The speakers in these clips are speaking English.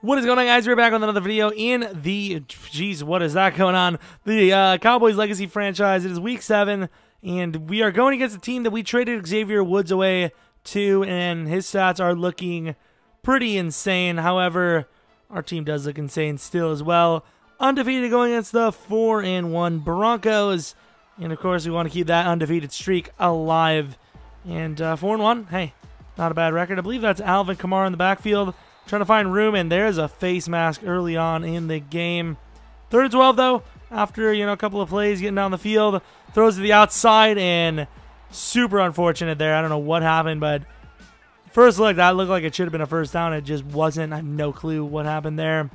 What is going on, guys? We're back with another video in the, geez, what is that going on? The Cowboys Legacy franchise. It is week 7, and we are going against a team that we traded Xavier Woods away to, and his stats are looking pretty insane. However, our team does look insane still as well. Undefeated going against the 4-1 Broncos, and of course, we want to keep that undefeated streak alive. And 4-1, hey, not a bad record. I believe that's Alvin Kamara in the backfield. Trying to find room, and there's a face mask early on in the game. 3rd and 12, though, after, a couple of plays getting down the field. Throws to the outside, and super unfortunate there. I don't know what happened, but first look, that looked like it should have been a first down. It just wasn't. I have no clue what happened there.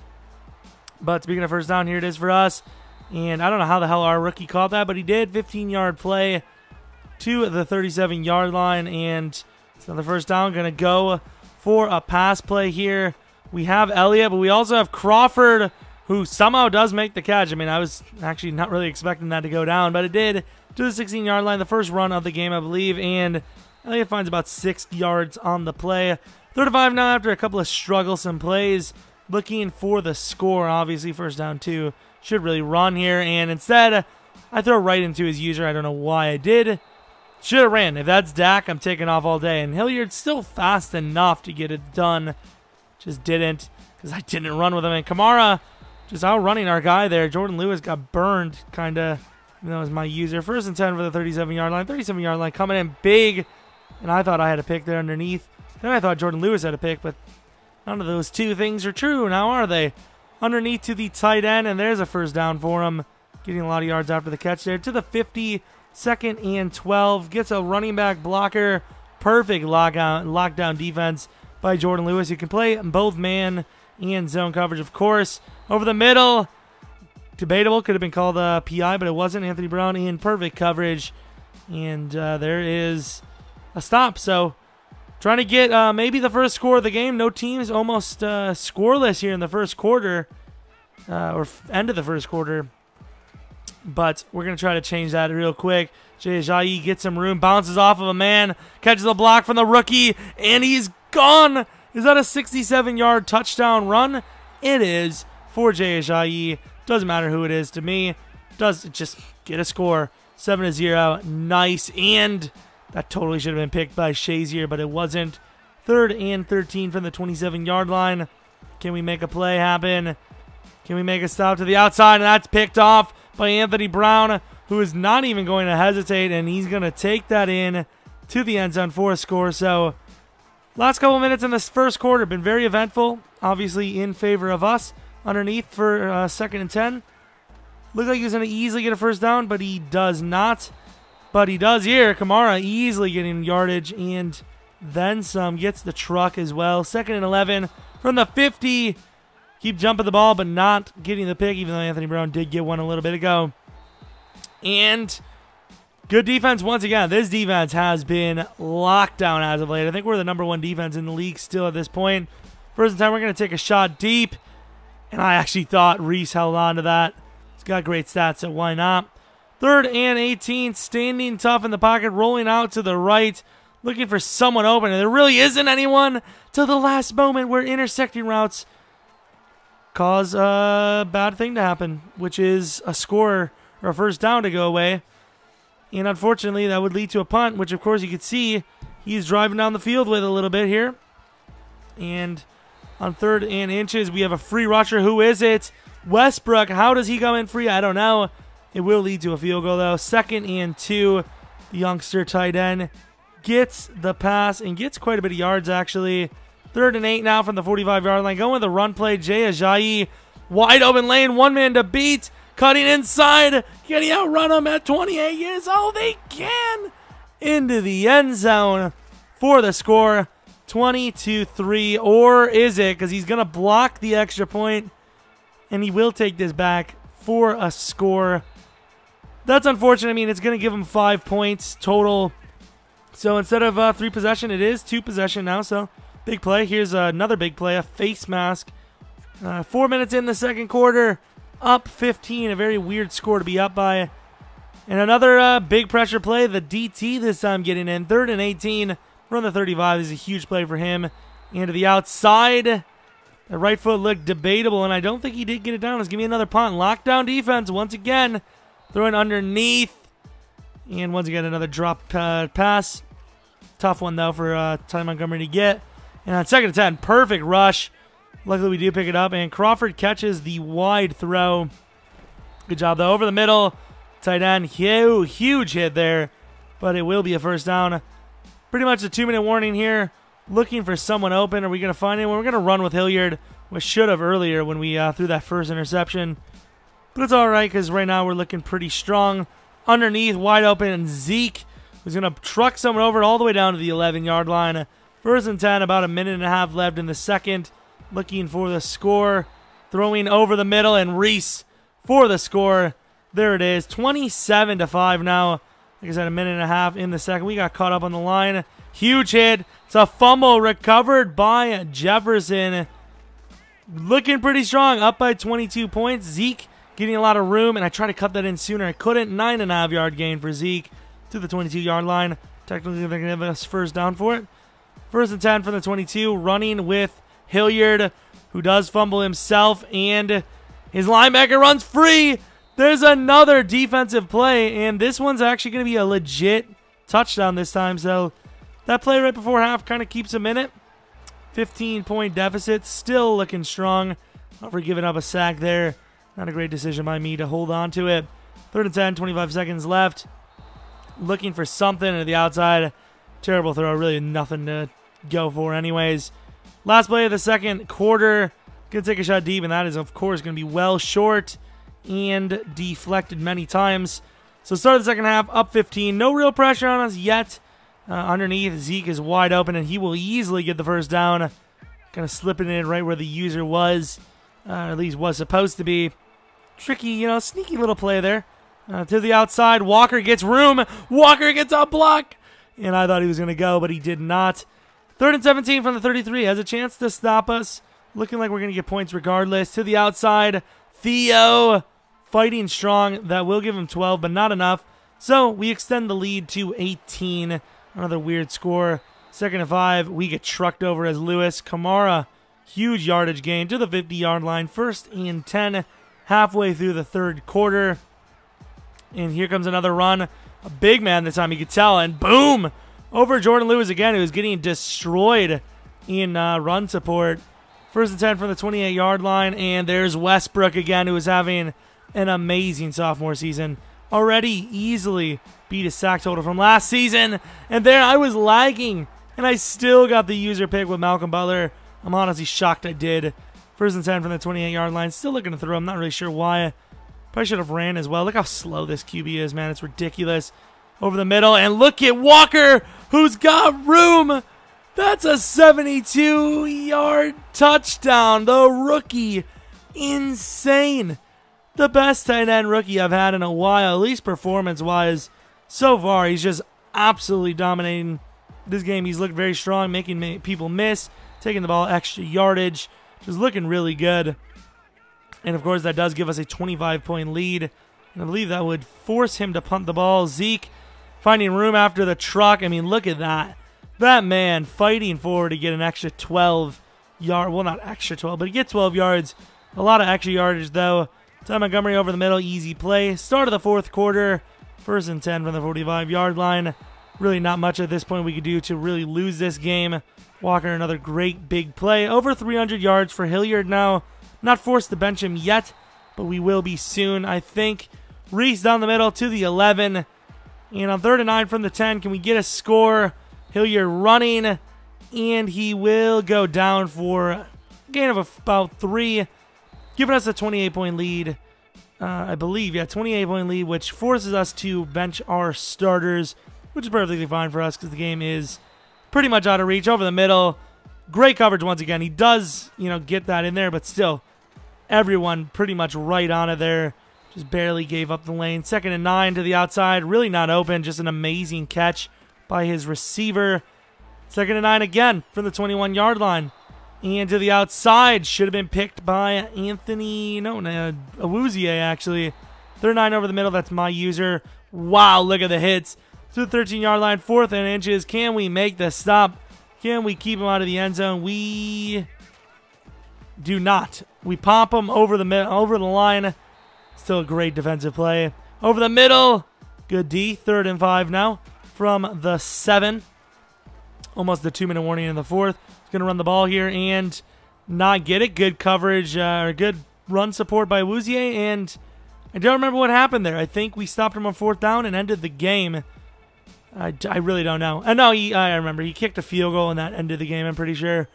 But speaking of first down, here it is for us. And I don't know how the hell our rookie caught that, but he did. 15-yard play to the 37-yard line, and it's another first down. Going to go for a pass play here. We have Elliott, but we also have Crawford, who somehow does make the catch. I mean, I was actually not really expecting that to go down, but it did to the 16-yard line, the first run of the game, I believe, and Elliott finds about 6 yards on the play. 3rd and 5 now after a couple of strugglesome plays, looking for the score. Obviously, first down 2. Should really run here, and instead, I throw right into his user. I don't know why I did. Should have ran. If that's Dak, I'm taking off all day. And Hilliard's still fast enough to get it done. Just didn't, because I didn't run with him. And Kamara just outrunning our guy there. Jordan Lewis got burned, kind of. That was my user. 1st and 10 for the 37-yard line. 37-yard line coming in big. And I thought I had a pick there underneath. Then I thought Jordan Lewis had a pick, but none of those two things are true. Now are they? Underneath to the tight end, and there's a first down for him. Getting a lot of yards after the catch there. To the 50. 2nd and 12, gets a running back blocker. Perfect lockdown defense by Jordan Lewis. You can play both man and zone coverage, of course. Over the middle, debatable, could have been called a PI, but it wasn't. Anthony Brown in perfect coverage, and there is a stop. So trying to get maybe the first score of the game. No teams almost scoreless here in the first quarter, or end of the first quarter. But we're going to try to change that real quick. Jay Ajayi gets some room, bounces off of a man, catches a block from the rookie, and he's gone. Is that a 67-yard touchdown run? It is for Jay Ajayi. Doesn't matter who it is to me. Does just get a score. 7-0. Nice. And that totally should have been picked by Shazier, but it wasn't. 3rd and 13 from the 27-yard line. Can we make a play happen? Can we make a stop to the outside? And that's picked off by Anthony Brown, who is not even going to hesitate, and he's going to take that in to the end zone for a score. So last couple minutes in this first quarter been very eventful, obviously in favor of us. Underneath for 2nd and 10. Looked like he was going to easily get a first down, but he does not. But he does here. Kamara easily getting yardage and then some. Gets the truck as well. 2nd and 11 from the 50. Keep jumping the ball, but not getting the pick, even though Anthony Brown did get one a little bit ago. And good defense once again. This defense has been locked down as of late. I think we're the #1 defense in the league still at this point. 1st and 10, we're going to take a shot deep. And I actually thought Reese held on to that. He's got great stats, so why not? 3rd and 18, standing tough in the pocket, rolling out to the right, looking for someone open. And there really isn't anyone till the last moment where intersecting routes cause a bad thing to happen, which is a score or a first down to go away. And unfortunately, that would lead to a punt, which of course you could see he's driving down the field with a little bit here. And on 3rd and inches, we have a free rusher. Who is it? Westbrook. How does he come in free? I don't know. It will lead to a field goal, though. 2nd and 2. The youngster tight end gets the pass and gets quite a bit of yards, actually. 3rd and 8 now from the 45-yard line. Going with the run play. Jay Ajayi, wide open lane, one man to beat. Cutting inside. Can he outrun him at 28 years old? They can. Into the end zone for the score. 20-3. Or is it? Because he's going to block the extra point. And he will take this back for a score. That's unfortunate. I mean, it's going to give him 5 points total. So instead of 3 possession, it is 2 possession now. So big play. Here's another big play, a face mask. 4 minutes in the second quarter, up 15. A very weird score to be up by. And another big pressure play, the DT this time getting in. 3rd and 18 from the 35. This is a huge play for him. And to the outside. The right foot looked debatable, and I don't think he did get it down. Let's give me another punt. Lockdown defense once again. Throwing underneath. And once again, another drop pass. Tough one, though, for Ty Montgomery to get. And on 2nd and 10, perfect rush. Luckily, we do pick it up. And Crawford catches the wide throw. Good job, though. Over the middle. Tight end. Huge hit there. But it will be a first down. Pretty much a 2-minute warning here. Looking for someone open. Are we going to find anyone? We're going to run with Hilliard, which should have earlier when we threw that first interception. But it's all right because right now we're looking pretty strong. Underneath, wide open, and Zeke was going to truck someone over all the way down to the 11-yard line. 1st and 10, about a minute and a half left in the second. Looking for the score. Throwing over the middle, and Reese for the score. There it is, 27-5 now. Like I said, a minute and a half in the second. We got caught up on the line. Huge hit. It's a fumble recovered by Jefferson. Looking pretty strong, up by 22 points. Zeke getting a lot of room, and I tried to cut that in sooner. I couldn't. 9.5-yard gain for Zeke to the 22-yard line. Technically, they're going to give us first down for it. 1st and 10 from the 22, running with Hilliard, who does fumble himself, and his linebacker runs free. There's another defensive play, and this one's actually going to be a legit touchdown this time. So that play right before half kind of keeps him in it. 15-point deficit, still looking strong. Not for giving up a sack there. Not a great decision by me to hold on to it. 3rd and 10, 25 seconds left. Looking for something to the outside. Terrible throw, really nothing to go for anyways. Last play of the second quarter. Gonna take a shot deep, and that is, of course, going to be well short and deflected many times. So start of the second half, up 15. No real pressure on us yet. Underneath, Zeke is wide open, and he will easily get the first down. Kind of slipping it in right where the user was. At least was supposed to be. Tricky, sneaky little play there. To the outside, Walker gets room. Walker gets a block. And I thought he was going to go, but he did not. 3rd and 17 from the 33. Has a chance to stop us. Looking like we're going to get points regardless. To the outside, Theo fighting strong. That will give him 12, but not enough. So we extend the lead to 18. Another weird score. 2nd and 5. We get trucked over as Lewis. Kamara, huge yardage gain to the 50-yard line. 1st and 10. Halfway through the third quarter. And here comes another run. A big man this time, you could tell. And boom! Over Jordan Lewis again, who is getting destroyed in run support. 1st and 10 from the 28-yard line. And there's Westbrook again, who is having an amazing sophomore season. Already easily beat a sack total from last season. And there I was lagging. And I still got the user pick with Malcolm Butler. I'm honestly shocked I did. 1st and 10 from the 28-yard line. Still looking to throw. I'm not really sure why. Probably should have ran as well. Look how slow this QB is, man. It's ridiculous. Over the middle. And look at Walker, who's got room. That's a 72-yard touchdown. The rookie. Insane. The best tight end rookie I've had in a while, at least performance-wise. So far, he's just absolutely dominating this game. He's looked very strong, making people miss, taking the ball extra yardage. Just looking really good. And, of course, that does give us a 25-point lead. And I believe that would force him to punt the ball. Zeke finding room after the truck. I mean, look at that. That man fighting forward to get an extra 12 yards. Well, not extra 12, but he gets 12 yards. A lot of extra yardage, though. Ty Montgomery over the middle. Easy play. Start of the fourth quarter. 1st and 10 from the 45-yard line. Really not much at this point we could do to really lose this game. Walker, another great big play. Over 300 yards for Hilliard now. Not forced to bench him yet, but we will be soon, I think. Reese down the middle to the 11. And on 3rd and 9 from the 10, can we get a score? Hilliard running, and he will go down for a gain of about 3, giving us a 28-point lead. I believe, 28-point lead, which forces us to bench our starters, which is perfectly fine for us because the game is pretty much out of reach. Over the middle. Great coverage once again. He does, get that in there, but still, everyone pretty much right on it there. Just barely gave up the lane. 2nd and 9 to the outside. Really not open. Just an amazing catch by his receiver. 2nd and 9 again from the 21-yard line. And to the outside. Should have been picked by Anthony. No, Awuzie, actually. 3rd and 9 over the middle. That's my user. Wow, look at the hits. To the 13-yard line. 4th and inches. Can we make the stop? Can we keep him out of the end zone? We do not. We pop them over the line. Still a great defensive play. Over the middle. Good D. 3rd and 5 now from the 7. Almost the 2-minute warning in the 4th. He's going to run the ball here and not get it. Good coverage, or good run support by Woozier, and I don't remember what happened there. I think we stopped him on 4th down and ended the game. I really don't know. No, I remember. He kicked a field goal and that ended the game, I'm pretty sure.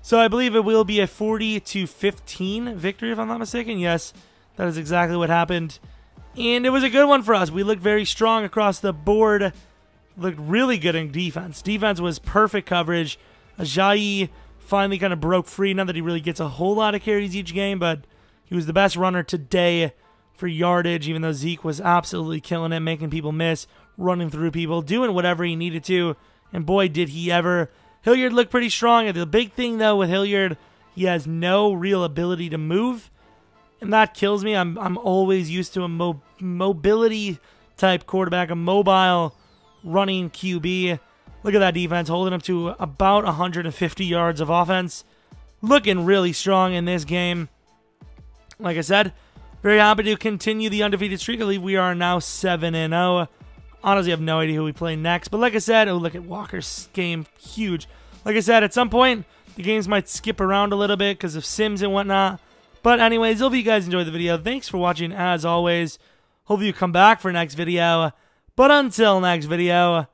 So I believe it will be a 40-15 victory, if I'm not mistaken. Yes, that is exactly what happened. And it was a good one for us. We looked very strong across the board. Looked really good in defense. Defense was perfect coverage. Ajayi finally kind of broke free. Not that he really gets a whole lot of carries each game, but he was the best runner today for yardage, even though Zeke was absolutely killing it, making people miss, running through people, doing whatever he needed to. And boy, did he ever. Hilliard looked pretty strong. The big thing, though, with Hilliard, he has no real ability to move. And that kills me. I'm always used to a mobility-type quarterback, a mobile running QB. Look at that defense, holding up to about 150 yards of offense. Looking really strong in this game. Like I said, very happy to continue the undefeated streak. I believe we are now 7-0. Honestly, I have no idea who we play next. But like I said, oh, look at Walker's game. Huge. Like I said, at some point, the games might skip around a little bit because of Sims and whatnot. But anyways, hope you guys enjoyed the video. Thanks for watching as always. Hope you come back for next video. But until next video,